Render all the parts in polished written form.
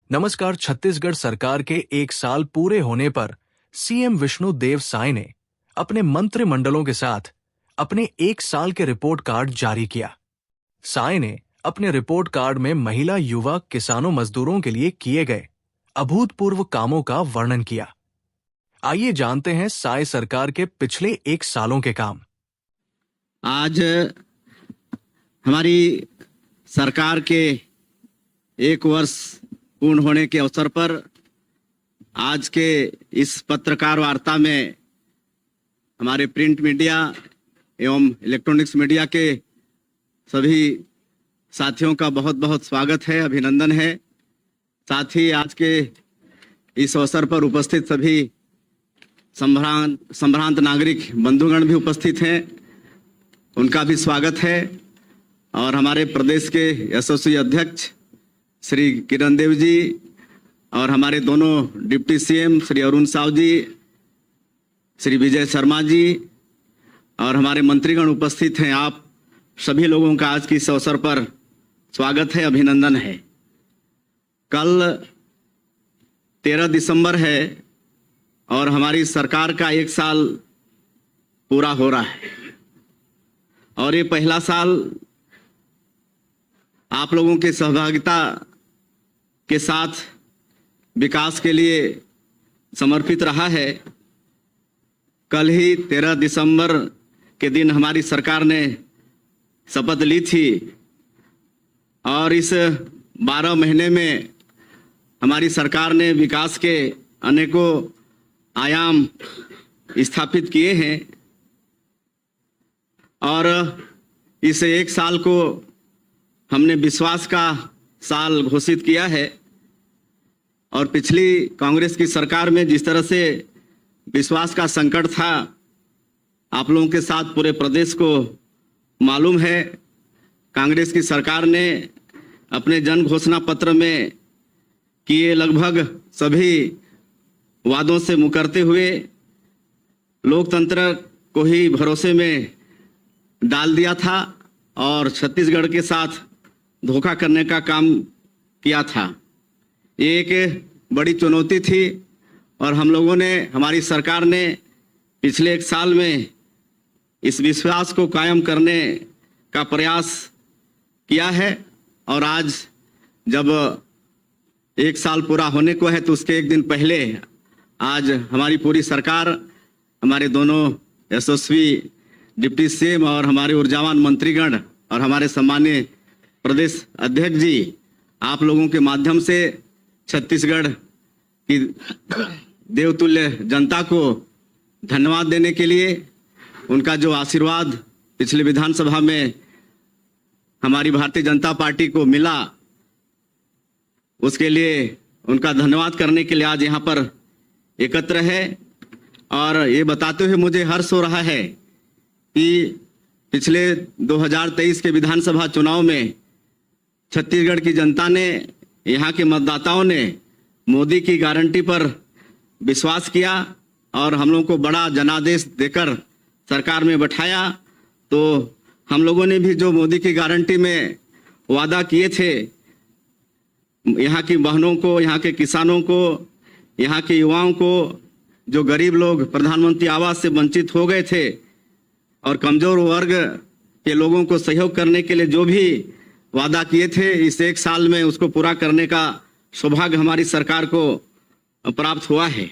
नमस्कार। छत्तीसगढ़ सरकार के एक साल पूरे होने पर सीएम विष्णु देव साय ने अपने मंत्रिमंडलों के साथ अपने एक साल के रिपोर्ट कार्ड जारी किया। साय ने अपने रिपोर्ट कार्ड में महिला, युवा, किसानों, मजदूरों के लिए किए गए अभूतपूर्व कामों का वर्णन किया। आइए जानते हैं साय सरकार के पिछले एक सालों के काम। आज हमारी सरकार के एक वर्ष पूर्ण होने के अवसर पर आज के इस पत्रकार वार्ता में हमारे प्रिंट मीडिया एवं इलेक्ट्रॉनिक्स मीडिया के सभी साथियों का बहुत बहुत स्वागत है, अभिनंदन है। साथ ही आज के इस अवसर पर उपस्थित सभी संभ्रांत नागरिक बंधुगण भी उपस्थित हैं, उनका भी स्वागत है। और हमारे प्रदेश के यशस्वी अध्यक्ष श्री किरण देव जी और हमारे दोनों डिप्टी सीएम श्री अरुण साव जी, श्री विजय शर्मा जी और हमारे मंत्रीगण उपस्थित हैं। आप सभी लोगों का आज के इस अवसर पर स्वागत है, अभिनंदन है। कल 13 दिसंबर है और हमारी सरकार का एक साल पूरा हो रहा है और ये पहला साल आप लोगों के सहभागिता के साथ विकास के लिए समर्पित रहा है। कल ही 13 दिसंबर के दिन हमारी सरकार ने शपथ ली थी और इस 12 महीने में हमारी सरकार ने विकास के अनेकों आयाम स्थापित किए हैं और इस एक साल को हमने विश्वास का साल घोषित किया है। और पिछली कांग्रेस की सरकार में जिस तरह से विश्वास का संकट था, आप लोगों के साथ पूरे प्रदेश को मालूम है। कांग्रेस की सरकार ने अपने जन घोषणा पत्र में किए लगभग सभी वादों से मुकरते हुए लोकतंत्र को ही भरोसे में डाल दिया था और छत्तीसगढ़ के साथ धोखा करने का काम किया था। ये एक बड़ी चुनौती थी और हम लोगों ने, हमारी सरकार ने पिछले एक साल में इस विश्वास को कायम करने का प्रयास किया है। और आज जब एक साल पूरा होने को है तो उसके एक दिन पहले आज हमारी पूरी सरकार, हमारे दोनों यशस्वी डिप्टी सीएम और हमारे ऊर्जावान मंत्रीगण और हमारे सम्मानीय प्रदेश अध्यक्ष जी, आप लोगों के माध्यम से छत्तीसगढ़ की देवतुल्य जनता को धन्यवाद देने के लिए, उनका जो आशीर्वाद पिछले विधानसभा में हमारी भारतीय जनता पार्टी को मिला, उसके लिए उनका धन्यवाद करने के लिए आज यहाँ पर एकत्र है। और ये बताते हुए मुझे हर्ष हो रहा है कि पिछले 2023 के विधानसभा चुनाव में छत्तीसगढ़ की जनता ने, यहाँ के मतदाताओं ने मोदी की गारंटी पर विश्वास किया और हम लोगों को बड़ा जनादेश देकर सरकार में बैठाया। तो हम लोगों ने भी जो मोदी की गारंटी में वादा किए थे, यहाँ की बहनों को, यहाँ के किसानों को, यहाँ के युवाओं को, जो गरीब लोग प्रधानमंत्री आवास से वंचित हो गए थे और कमजोर वर्ग के लोगों को सहयोग करने के लिए जो भी वादा किए थे, इस एक साल में उसको पूरा करने का सौभाग्य हमारी सरकार को प्राप्त हुआ है।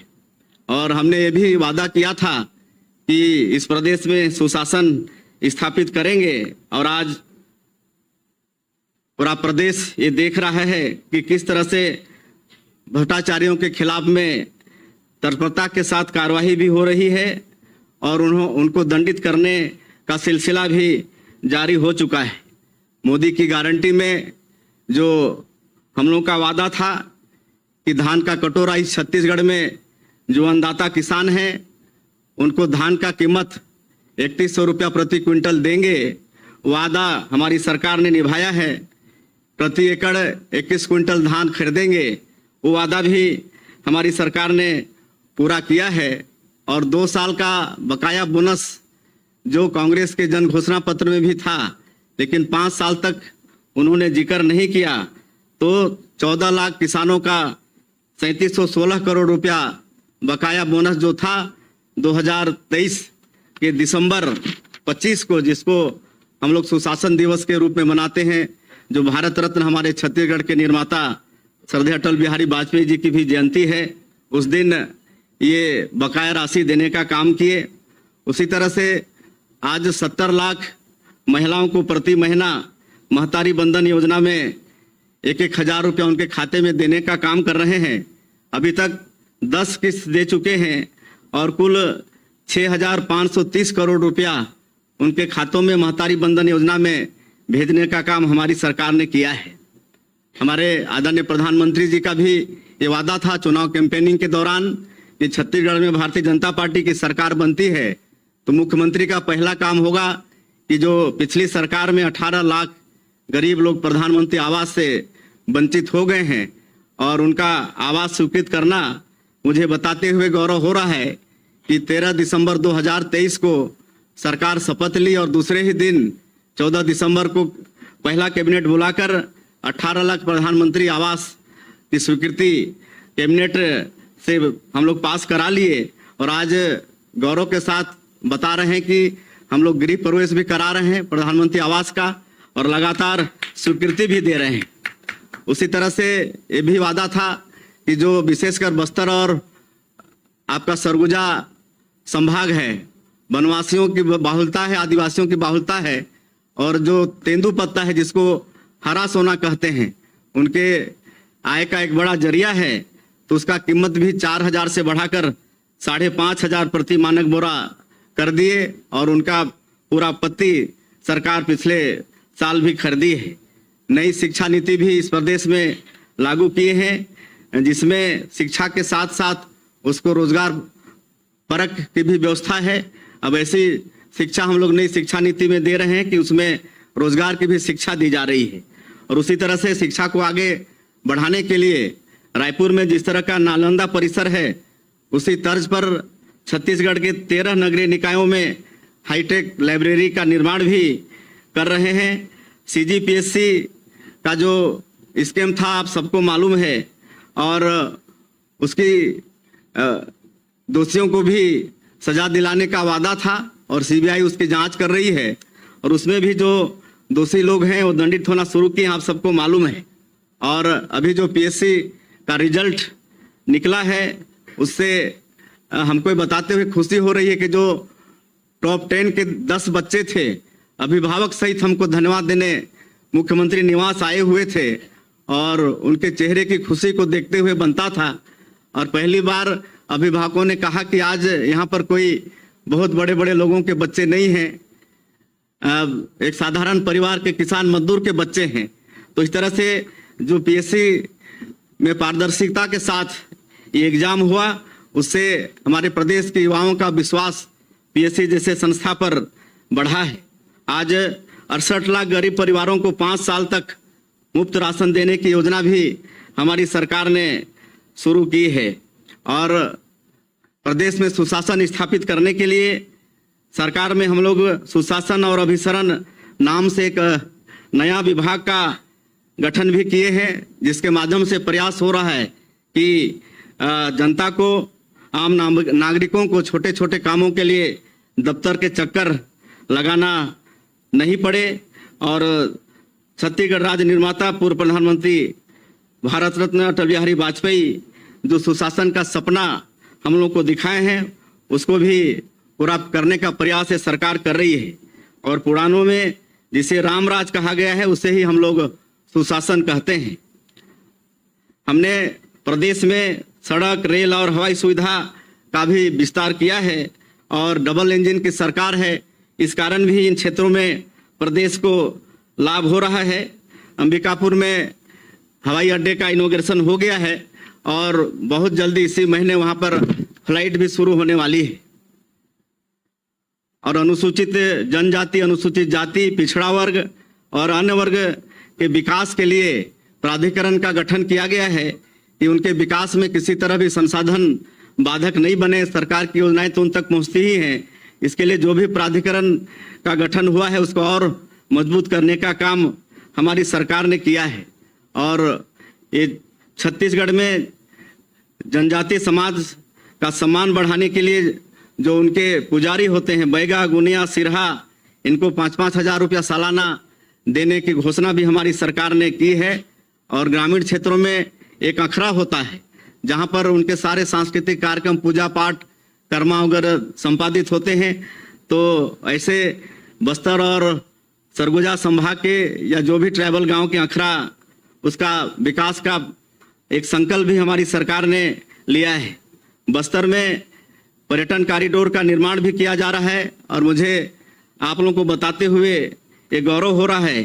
और हमने ये भी वादा किया था कि इस प्रदेश में सुशासन स्थापित करेंगे और आज पूरा प्रदेश ये देख रहा है कि किस तरह से भ्रष्टाचारियों के खिलाफ में तत्परता के साथ कार्रवाई भी हो रही है और उनको दंडित करने का सिलसिला भी जारी हो चुका है। मोदी की गारंटी में जो हम लोगों का वादा था कि धान का कटोरा इस छत्तीसगढ़ में जो अन्नदाता किसान हैं उनको धान का कीमत 3100 रुपया प्रति क्विंटल देंगे, वादा हमारी सरकार ने निभाया है। प्रति एकड़ 21 क्विंटल धान खरीदेंगे, वो वादा भी हमारी सरकार ने पूरा किया है। और 2 साल का बकाया बोनस जो कांग्रेस के जन घोषणा पत्र में भी था, लेकिन 5 साल तक उन्होंने जिक्र नहीं किया, तो 14 लाख किसानों का 3716 करोड़ रुपया बकाया बोनस जो था 2023 के दिसंबर 25 को, जिसको हम लोग सुशासन दिवस के रूप में मनाते हैं, जो भारत रत्न हमारे छत्तीसगढ़ के निर्माता श्रद्धेय अटल बिहारी वाजपेयी जी की भी जयंती है, उस दिन ये बकाया राशि देने का काम किए। उसी तरह से आज 70 लाख महिलाओं को प्रति महीना महतारी बंधन योजना में 1-1 हजार रुपया उनके खाते में देने का काम कर रहे हैं। अभी तक 10 किस्त दे चुके हैं और कुल 6,530 करोड़ रुपया उनके खातों में महतारी बंधन योजना में भेजने का काम हमारी सरकार ने किया है। हमारे आदरणीय प्रधानमंत्री जी का भी ये वादा था चुनाव कैंपेनिंग के दौरान कि छत्तीसगढ़ में भारतीय जनता पार्टी की सरकार बनती है तो मुख्यमंत्री का पहला काम होगा कि जो पिछली सरकार में 18 लाख गरीब लोग प्रधानमंत्री आवास से वंचित हो गए हैं और उनका आवास स्वीकृत करना, मुझे बताते हुए गौरव हो रहा है कि 13 दिसंबर 2023 को सरकार शपथ ली और दूसरे ही दिन 14 दिसंबर को पहला कैबिनेट बुलाकर 18 लाख प्रधानमंत्री आवास की स्वीकृति कैबिनेट से हम लोग पास करा लिए और आज गौरव के साथ बता रहे हैं कि हम लोग गृह प्रवेश भी करा रहे हैं प्रधानमंत्री आवास का और लगातार स्वीकृति भी दे रहे हैं। उसी तरह से ये भी वादा था कि जो विशेषकर बस्तर और आपका सरगुजा संभाग है, वनवासियों की बाहुलता है, आदिवासियों की बाहुलता है और जो तेंदुपत्ता है जिसको हरा सोना कहते हैं, उनके आय का एक बड़ा जरिया है, तो उसका कीमत भी 4,000 से बढ़ाकर 5,500 प्रति मानक बोरा कर दिए और उनका पूरा पत्ती सरकार पिछले साल भी खरीदी है। नई शिक्षा नीति भी इस प्रदेश में लागू किए हैं जिसमें शिक्षा के साथ साथ उसको रोजगार परख की भी व्यवस्था है। अब ऐसी शिक्षा हम लोग नई शिक्षा नीति में दे रहे हैं कि उसमें रोजगार की भी शिक्षा दी जा रही है। और उसी तरह से शिक्षा को आगे बढ़ाने के लिए रायपुर में जिस तरह का नालंदा परिसर है, उसी तर्ज पर छत्तीसगढ़ के 13 नगरीय निकायों में हाईटेक लाइब्रेरी का निर्माण भी कर रहे हैं। CGPSC का जो स्कीम था आप सबको मालूम है और उसकी दोषियों को भी सजा दिलाने का वादा था और CBI उसकी जांच कर रही है और उसमें भी जो दोषी लोग हैं वो दंडित होना शुरू किए, आप सबको मालूम है। और अभी जो PSC का रिजल्ट निकला है उससे हमको बताते हुए खुशी हो रही है कि जो टॉप 10 के 10 बच्चे थे, अभिभावक सहित हमको धन्यवाद देने मुख्यमंत्री निवास आए हुए थे और उनके चेहरे की खुशी को देखते हुए बनता था। और पहली बार अभिभावकों ने कहा कि आज यहाँ पर कोई बहुत बड़े बड़े लोगों के बच्चे नहीं हैं, एक साधारण परिवार के किसान मजदूर के बच्चे हैं। तो इस तरह से जो PSC में पारदर्शिता के साथ ये एग्जाम हुआ, उससे हमारे प्रदेश के युवाओं का विश्वास PSC जैसे संस्था पर बढ़ा है। आज 68 लाख गरीब परिवारों को 5 साल तक मुफ्त राशन देने की योजना भी हमारी सरकार ने शुरू की है। और प्रदेश में सुशासन स्थापित करने के लिए सरकार में हम लोग सुशासन और अभिसरण नाम से एक नया विभाग का गठन भी किए हैं, जिसके माध्यम से प्रयास हो रहा है कि जनता को, आम नागरिकों को छोटे छोटे कामों के लिए दफ्तर के चक्कर लगाना नहीं पड़े। और छत्तीसगढ़ राज्य निर्माता पूर्व प्रधानमंत्री भारत रत्न अटल बिहारी वाजपेयी जो सुशासन का सपना हम लोग को दिखाए हैं, उसको भी पूरा करने का प्रयास ये सरकार कर रही है। और पुराणों में जिसे रामराज कहा गया है, उसे ही हम लोग सुशासन कहते हैं। हमने प्रदेश में सड़क, रेल और हवाई सुविधा का भी विस्तार किया है और डबल इंजन की सरकार है, इस कारण भी इन क्षेत्रों में प्रदेश को लाभ हो रहा है। अंबिकापुर में हवाई अड्डे का इनॉग्रेशन हो गया है और बहुत जल्दी इसी महीने वहां पर फ्लाइट भी शुरू होने वाली है। और अनुसूचित जनजाति, अनुसूचित जाति, पिछड़ा वर्ग और अन्य वर्ग के विकास के लिए प्राधिकरण का गठन किया गया है कि उनके विकास में किसी तरह भी संसाधन बाधक नहीं बने। सरकार की योजनाएं तो उन तक पहुंचती ही हैं, इसके लिए जो भी प्राधिकरण का गठन हुआ है उसको और मजबूत करने का काम हमारी सरकार ने किया है। और ये छत्तीसगढ़ में जनजातीय समाज का सम्मान बढ़ाने के लिए जो उनके पुजारी होते हैं, बैगा, गुनिया, सिरहा, इनको 5-5 हज़ार रुपया सालाना देने की घोषणा भी हमारी सरकार ने की है। और ग्रामीण क्षेत्रों में एक अखड़ा होता है जहां पर उनके सारे सांस्कृतिक कार्यक्रम, पूजा पाठ, कर्मा वगैरह संपादित होते हैं। तो ऐसे बस्तर और सरगुजा संभाग के या जो भी ट्राइबल गांव के अखड़ा, उसका विकास का एक संकल्प भी हमारी सरकार ने लिया है। बस्तर में पर्यटन कॉरिडोर का निर्माण भी किया जा रहा है और मुझे आप लोगों को बताते हुए ये गौरव हो रहा है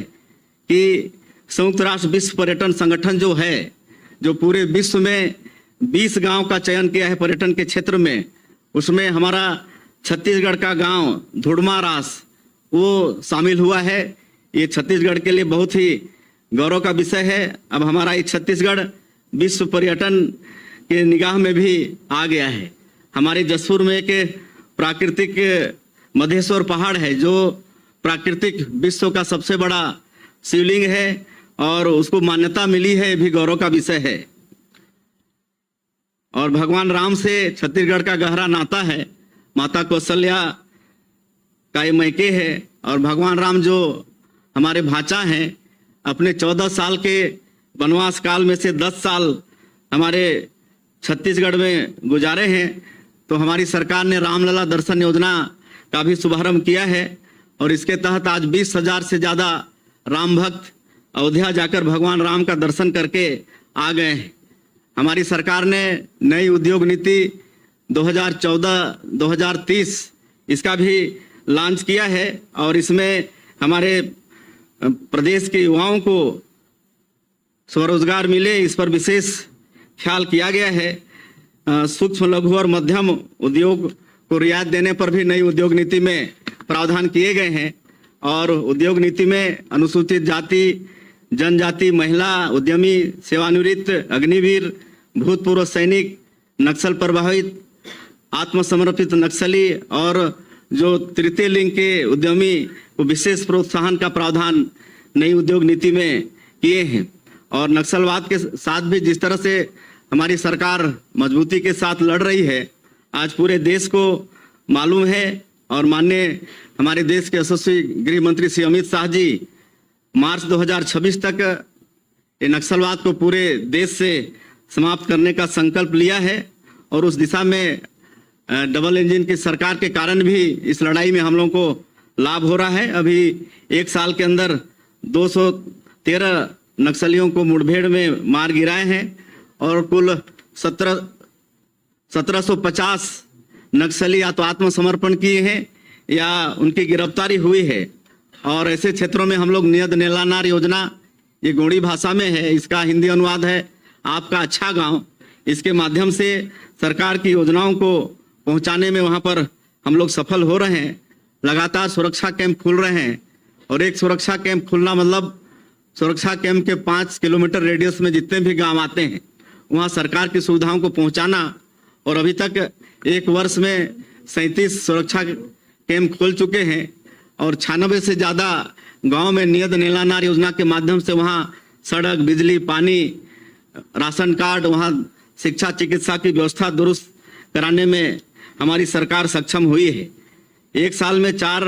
कि संयुक्त राष्ट्र विश्व पर्यटन संगठन जो है, जो पूरे विश्व में 20 गांव का चयन किया है पर्यटन के क्षेत्र में, उसमें हमारा छत्तीसगढ़ का गांव धुड़मारास वो शामिल हुआ है। ये छत्तीसगढ़ के लिए बहुत ही गौरव का विषय है। अब हमारा ये छत्तीसगढ़ विश्व पर्यटन के निगाह में भी आ गया है। हमारे जसपुर में एक प्राकृतिक मधेश्वर पहाड़ है जो प्राकृतिक विश्व का सबसे बड़ा शिवलिंग है और उसको मान्यता मिली है, भी गौरव का विषय है। और भगवान राम से छत्तीसगढ़ का गहरा नाता है। माता कौशल्या का ये मैके है और भगवान राम जो हमारे भाचा हैं, अपने 14 साल के वनवास काल में से 10 साल हमारे छत्तीसगढ़ में गुजारे हैं। तो हमारी सरकार ने रामलला दर्शन योजना का भी शुभारंभ किया है और इसके तहत आज 20,000 से ज़्यादा राम भक्त अयोध्या जाकर भगवान राम का दर्शन करके आ गए हैं। हमारी सरकार ने नई उद्योग नीति 2014-2030 इसका भी लॉन्च किया है और इसमें हमारे प्रदेश के युवाओं को स्वरोजगार मिले, इस पर विशेष ख्याल किया गया है। सूक्ष्म, लघु और मध्यम उद्योग को रियायत देने पर भी नई उद्योग नीति में प्रावधान किए गए हैं और उद्योग नीति में अनुसूचित जाति, जनजाति, महिला उद्यमी, सेवानिवृत्त अग्निवीर, भूतपूर्व सैनिक, नक्सल प्रभावित, आत्मसमर्पित नक्सली और जो तृतीय लिंग के उद्यमी को विशेष प्रोत्साहन का प्रावधान नई उद्योग नीति में किए हैं। और नक्सलवाद के साथ भी जिस तरह से हमारी सरकार मजबूती के साथ लड़ रही है, आज पूरे देश को मालूम है। और माननीय हमारे देश के यशस्वी गृह मंत्री श्री अमित शाह जी मार्च 2026 तक ये नक्सलवाद को पूरे देश से समाप्त करने का संकल्प लिया है और उस दिशा में डबल इंजन की सरकार के कारण भी इस लड़ाई में हम लोगों को लाभ हो रहा है। अभी 1 साल के अंदर 213 नक्सलियों को मुठभेड़ में मार गिराए हैं और कुल 1750 नक्सली या तो आत्मसमर्पण किए हैं या उनकी गिरफ्तारी हुई है। और ऐसे क्षेत्रों में हम लोग नियत नेलानार योजना, ये गोंडी भाषा में है, इसका हिंदी अनुवाद है आपका अच्छा गांव। इसके माध्यम से सरकार की योजनाओं को पहुंचाने में वहां पर हम लोग सफल हो रहे हैं। लगातार सुरक्षा कैंप खुल रहे हैं और एक सुरक्षा कैंप खुलना मतलब सुरक्षा कैंप के 5 किलोमीटर रेडियस में जितने भी गांव आते हैं वहां सरकार की सुविधाओं को पहुंचाना। और अभी तक 1 वर्ष में 37 सुरक्षा कैंप खुल चुके हैं और 96 से ज़्यादा गांव में नियत नेलानार योजना के माध्यम से वहां सड़क, बिजली, पानी, राशन कार्ड, वहां शिक्षा, चिकित्सा की व्यवस्था दुरुस्त कराने में हमारी सरकार सक्षम हुई है। 1 साल में 4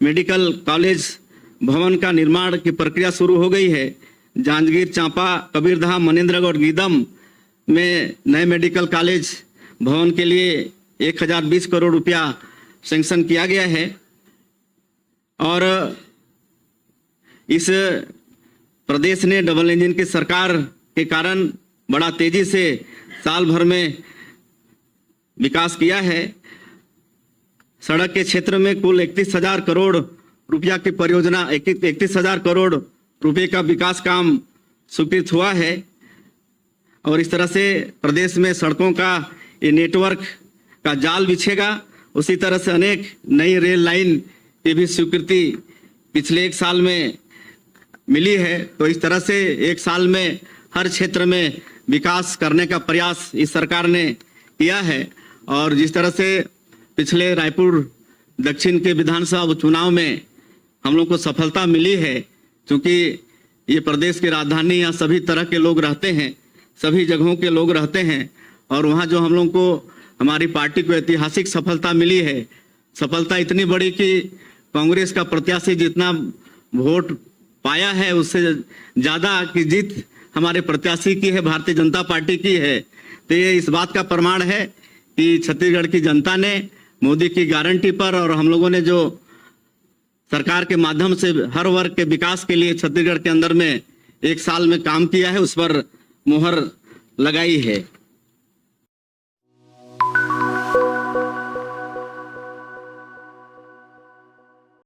मेडिकल कॉलेज भवन का निर्माण की प्रक्रिया शुरू हो गई है। जांजगीर, चांपा, कबीरधाम, मनेंद्रगढ़, गीदम में नए मेडिकल कॉलेज भवन के लिए 1020 करोड़ रुपया सैंक्शन किया गया है। और इस प्रदेश ने डबल इंजन की सरकार के कारण बड़ा तेजी से साल भर में विकास किया है। सड़क के क्षेत्र में कुल 31,000 करोड़ रुपया की परियोजना, 31,000 करोड़ रुपए का विकास काम स्वीकृत हुआ है। और इस तरह से प्रदेश में सड़कों का ये नेटवर्क का जाल बिछेगा। उसी तरह से अनेक नई रेल लाइन की भी स्वीकृति पिछले 1 साल में मिली है। तो इस तरह से 1 साल में हर क्षेत्र में विकास करने का प्रयास इस सरकार ने किया है। और जिस तरह से पिछले रायपुर दक्षिण के विधानसभा चुनाव में हम लोग को सफलता मिली है, क्योंकि ये प्रदेश की राजधानी, यहाँ सभी तरह के लोग रहते हैं, सभी जगहों के लोग रहते हैं। और वहाँ जो हम लोग को, हमारी पार्टी को ऐतिहासिक सफलता मिली है, सफलता इतनी बड़ी कि कांग्रेस का प्रत्याशी जितना वोट पाया है उससे ज़्यादा की जीत हमारे प्रत्याशी की है, भारतीय जनता पार्टी की है। तो ये इस बात का प्रमाण है कि छत्तीसगढ़ की जनता ने मोदी की गारंटी पर और हम लोगों ने जो सरकार के माध्यम से हर वर्ग के विकास के लिए छत्तीसगढ़ के अंदर में 1 साल में काम किया है, उस पर मुहर लगाई है।